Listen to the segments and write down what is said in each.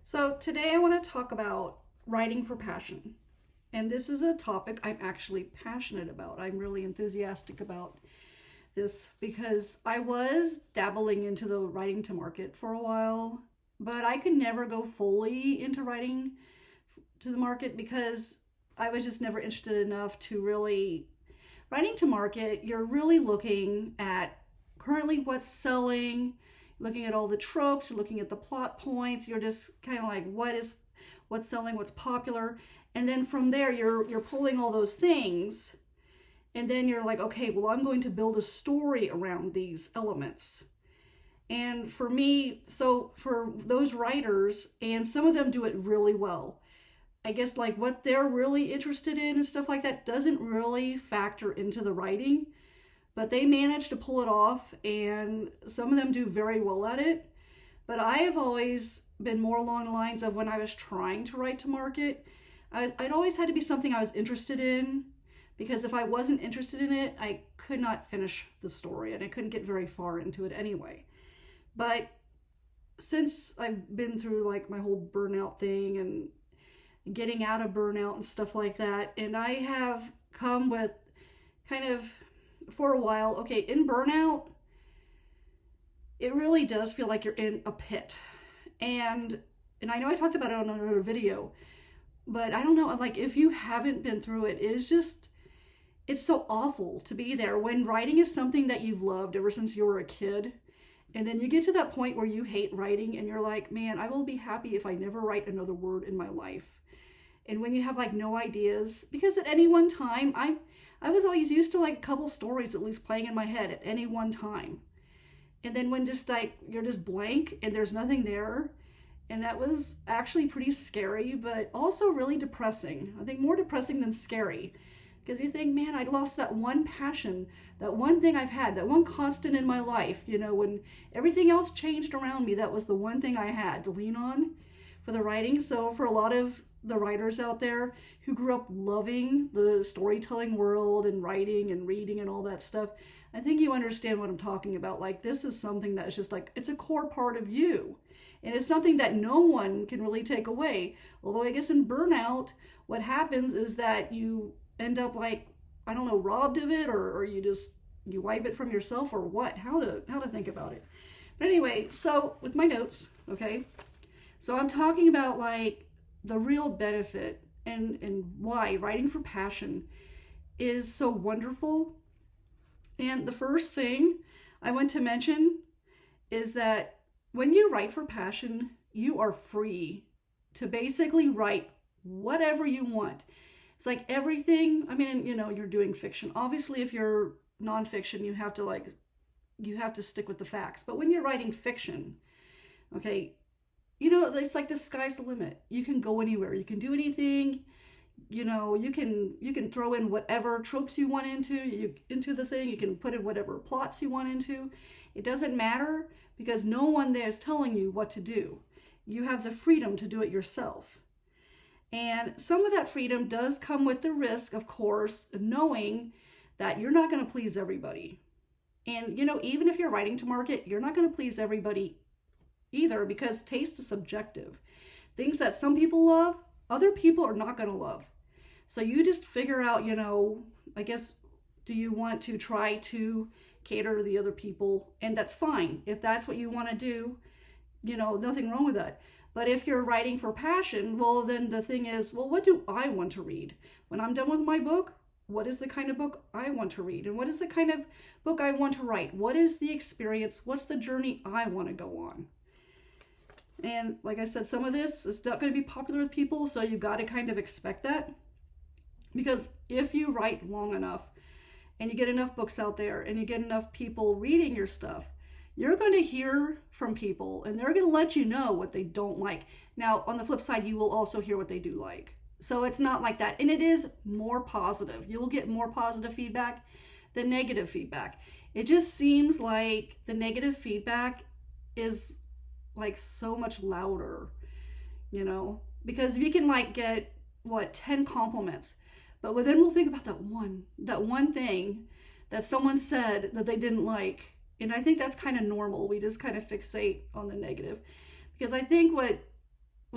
So, today I want to talk about writing for passion. And this is a topic I'm actually passionate about. I'm really enthusiastic about this because I was dabbling into the writing to market for a while, but I could never go fully into writing to the market because I was just never interested enough to really. Writing to market, you're really looking at currently what's selling, looking at all the tropes, you're looking at the plot points, you're just kind of like what's selling, what's popular, and then from there you're pulling all those things, and then you're like, okay, well, I'm going to build a story around these elements. And for me, so for those writers, and some of them do it really well, I guess like what they're really interested in and stuff like that doesn't really factor into the writing, but they manage to pull it off, and some of them do very well at it. But I have always been more along the lines of when I was trying to write to market, I'd always had to be something I was interested in, because if I wasn't interested in it, I could not finish the story and I couldn't get very far into it anyway. But since I've been through like my whole burnout thing and getting out of burnout and stuff like that, and I have come with kind of for a while, okay, in burnout, it really does feel like you're in a pit. And I know I talked about it on another video, but I don't know, like if you haven't been through it, it's so awful to be there when writing is something that you've loved ever since you were a kid. And then you get to that point where you hate writing and you're like, man, I will be happy if I never write another word in my life. And when you have like no ideas, because at any one time, I was always used to like a couple stories at least playing in my head at any one time. And then when just like you're just blank and there's nothing there, and that was actually pretty scary, but also really depressing. I think more depressing than scary, because you think, man, I lost that one passion, that one thing I've had, that one constant in my life. You know, when everything else changed around me, that was the one thing I had to lean on for the writing. So for a lot of the writers out there who grew up loving the storytelling world and writing and reading and all that stuff, I think you understand what I'm talking about. Like, this is something that's just like, it's a core part of you. And it's something that no one can really take away. Although I guess in burnout, what happens is that you end up like, I don't know, robbed of it, or you wipe it from yourself, or what, how to think about it. But anyway, so with my notes, okay, so I'm talking about like the real benefit and why writing for passion is so wonderful. And the first thing I want to mention is that when you write for passion, you are free to basically write whatever you want. It's like everything, I mean, you know, you're doing fiction. Obviously, if you're nonfiction, you have to stick with the facts. But when you're writing fiction, okay, you know, it's like the sky's the limit. You can go anywhere. You can do anything. You know, you can throw in whatever tropes you want into the thing. You can put in whatever plots you want into. It doesn't matter, because no one there is telling you what to do. You have the freedom to do it yourself. And some of that freedom does come with the risk, of course, of knowing that you're not going to please everybody. And, you know, even if you're writing to market, you're not going to please everybody either, because taste is subjective. Things that some people love, other people are not going to love. So you just figure out, you know, I guess, do you want to try to cater to the other people? And that's fine. If that's what you want to do, you know, nothing wrong with that. But if you're writing for passion, well, then the thing is, well, what do I want to read? When I'm done with my book, what is the kind of book I want to read? And what is the kind of book I want to write? What is the experience? What's the journey I want to go on? And like I said, some of this is not going to be popular with people, so you got to kind of expect that. Because if you write long enough and you get enough books out there and you get enough people reading your stuff, you're going to hear from people and they're going to let you know what they don't like. Now, on the flip side, you will also hear what they do like. So it's not like that. And it is more positive. You will get more positive feedback than negative feedback. It just seems like the negative feedback is like so much louder, you know, because we can like get 10 compliments, but then we'll think about that one thing that someone said that they didn't like. And I think that's kind of normal. We just kind of fixate on the negative, because I think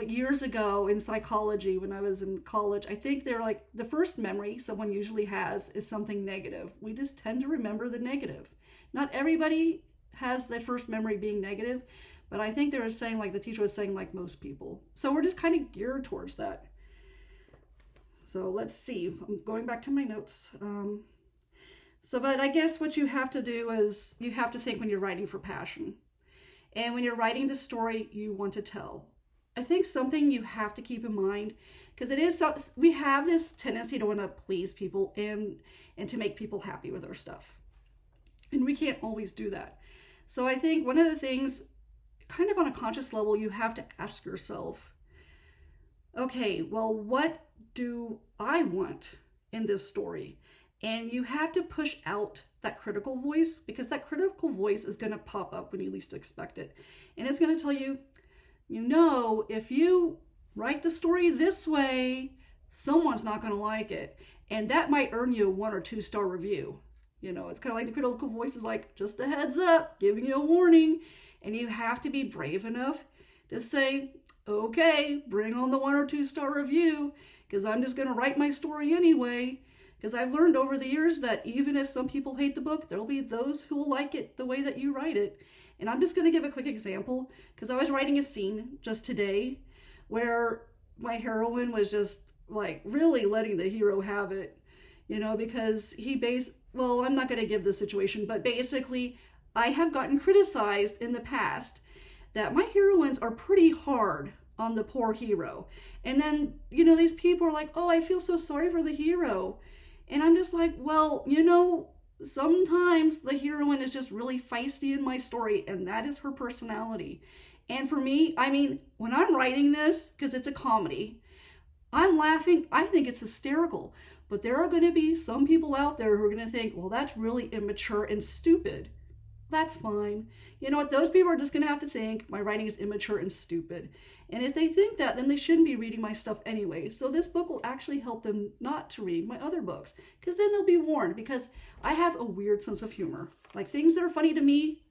years ago in psychology when I was in college, I think they're like the first memory someone usually has is something negative. We just tend to remember the negative. Not everybody has their first memory being negative, but I think they were saying, like the teacher was saying, like most people. So we're just kind of geared towards that. So let's see. I'm going back to my notes. But I guess what you have to do is you have to think when you're writing for passion. And when you're writing the story you want to tell. I think something you have to keep in mind, because it is, we have this tendency to want to please people and to make people happy with our stuff. And we can't always do that. So I think one of the things, kind of on a conscious level, you have to ask yourself, okay, well, what do I want in this story? And you have to push out that critical voice, because that critical voice is going to pop up when you least expect it. And it's going to tell you, if you write the story this way, someone's not going to like it. And that might earn you a 1 or 2 star review. It's kind of like the critical voice is like, just a heads up, giving you a warning. And you have to be brave enough to say, okay, bring on the 1 or 2 star review, because I'm just going to write my story anyway. Because I've learned over the years that even if some people hate the book, there'll be those who will like it the way that you write it. And I'm just going to give a quick example, because I was writing a scene just today where my heroine was just like really letting the hero have it, because I'm not going to give the situation, but basically I have gotten criticized in the past that my heroines are pretty hard on the poor hero. And then, these people are like, oh, I feel so sorry for the hero. And I'm just like, well, sometimes the heroine is just really feisty in my story, and that is her personality. And for me, when I'm writing this, because it's a comedy, I'm laughing. I think it's hysterical. But there are going to be some people out there who are going to think, well, that's really immature and stupid. That's fine. You know what? Those people are just going to have to think my writing is immature and stupid. And if they think that, then they shouldn't be reading my stuff anyway. So this book will actually help them not to read my other books, because then they'll be warned, because I have a weird sense of humor. Like, things that are funny to me,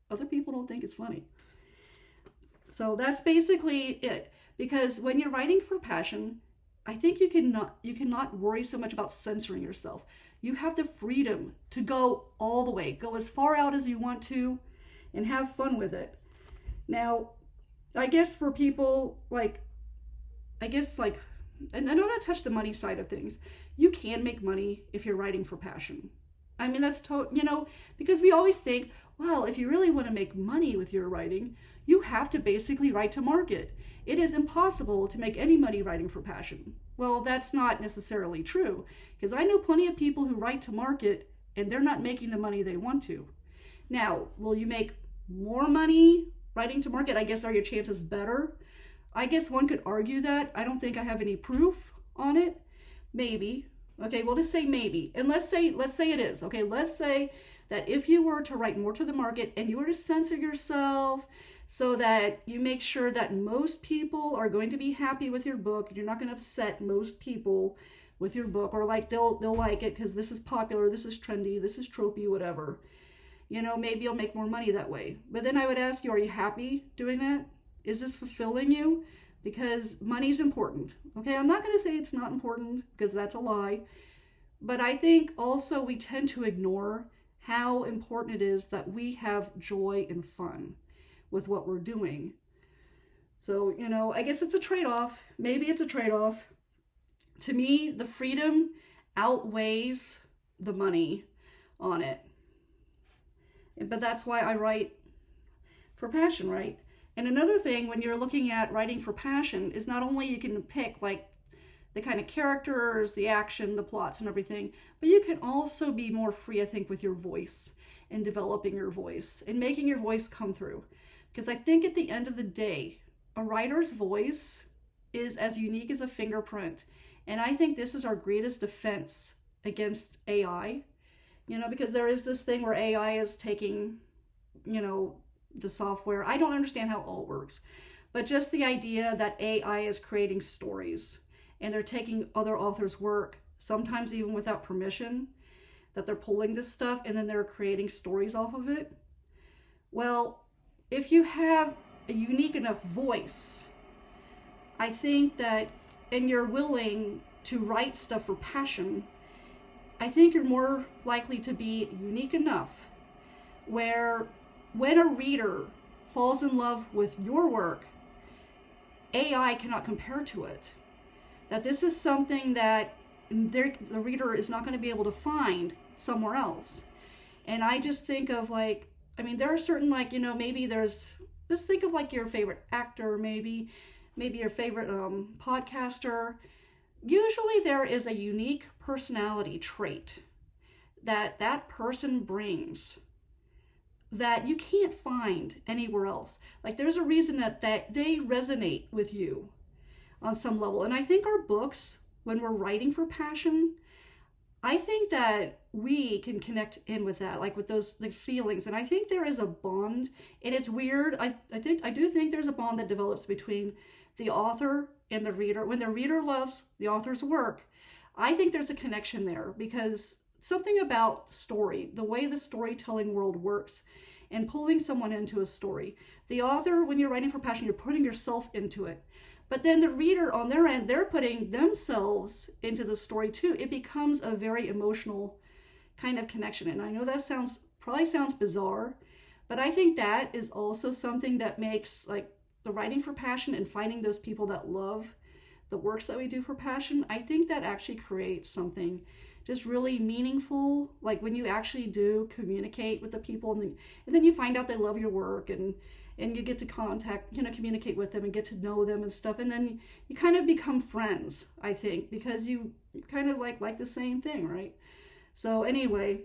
other people don't think it's funny. So that's basically it. Because when you're writing for passion, I think you cannot worry so much about censoring yourself. You have the freedom to go all the way, go as far out as you want to, and have fun with it. Now, I guess for people and I don't want to touch the money side of things. You can make money if you're writing for passion. That's because we always think, well, if you really want to make money with your writing, you have to basically write to market. It is impossible to make any money writing for passion. Well, that's not necessarily true, because I know plenty of people who write to market and they're not making the money they want to. Now, will you make more money writing to market? I guess, are your chances better? I guess one could argue that. I don't think I have any proof on it. Maybe. Okay, we'll just say maybe. And let's say it is. Okay, let's say that if you were to write more to the market and you were to censor yourself so that you make sure that most people are going to be happy with your book, you're not going to upset most people with your book, or like they'll like it because this is popular, this is trendy, this is tropey, whatever. Maybe you'll make more money that way. But then I would ask you, are you happy doing that? Is this fulfilling you? Because money is important. Okay, I'm not going to say it's not important, because that's a lie. But I think also we tend to ignore how important it is that we have joy and fun with what we're doing. So, I guess it's a trade-off. Maybe it's a trade-off. To me, the freedom outweighs the money on it. But that's why I write for passion, right? And another thing, when you're looking at writing for passion, is not only you can pick like the kind of characters, the action, the plots and everything, but you can also be more free, I think, with your voice and developing your voice and making your voice come through. Because I think at the end of the day, a writer's voice is as unique as a fingerprint. And I think this is our greatest defense against AI, because there is this thing where AI is taking, the software. I don't understand how it all works, but just the idea that AI is creating stories and they're taking other authors' work, sometimes even without permission, that they're pulling this stuff and then they're creating stories off of it. Well, if you have a unique enough voice, I think that, and you're willing to write stuff for passion, I think you're more likely to be unique enough where when a reader falls in love with your work, AI cannot compare to it. That this is something that the reader is not going to be able to find somewhere else. And I just think of like, I mean, there are certain like, maybe there's, just think of like your favorite actor, maybe your favorite podcaster. Usually there is a unique personality trait that that person brings that you can't find anywhere else. Like there's a reason that they resonate with you on some level. And I think our books, when we're writing for passion, I think that we can connect in with that, like with those the feelings. And I think there is a bond, and it's weird. I do think there's a bond that develops between the author and the reader. When the reader loves the author's work, I think there's a connection there because something about story, the way the storytelling world works, and pulling someone into a story. The author, when you're writing for passion, you're putting yourself into it. But then the reader on their end, they're putting themselves into the story too. It becomes a very emotional kind of connection. And I know that probably sounds bizarre, but I think that is also something that makes like the writing for passion and finding those people that love the works that we do for passion. I think that actually creates something just really meaningful. Like when you actually do communicate with the people and then you find out they love your work and you get to communicate with them and get to know them and stuff. And then you kind of become friends, I think, because you kind of like the same thing, right? So anyway,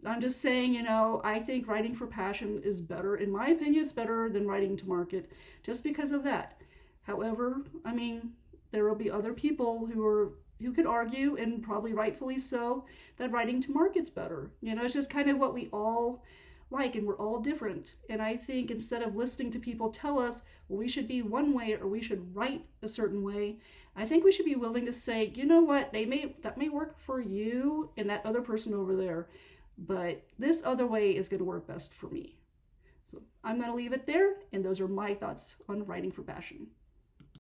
I'm just saying, I think writing for passion is better. In my opinion, it's better than writing to market just because of that. However, I mean, there will be other people who could argue, and probably rightfully so, that writing to market's better. It's just kind of what we all like, and we're all different. And I think instead of listening to people tell us, well, we should be one way or we should write a certain way, I think we should be willing to say, you know what, that may work for you and that other person over there, but this other way is going to work best for me. So I'm going to leave it there, and those are my thoughts on writing for passion.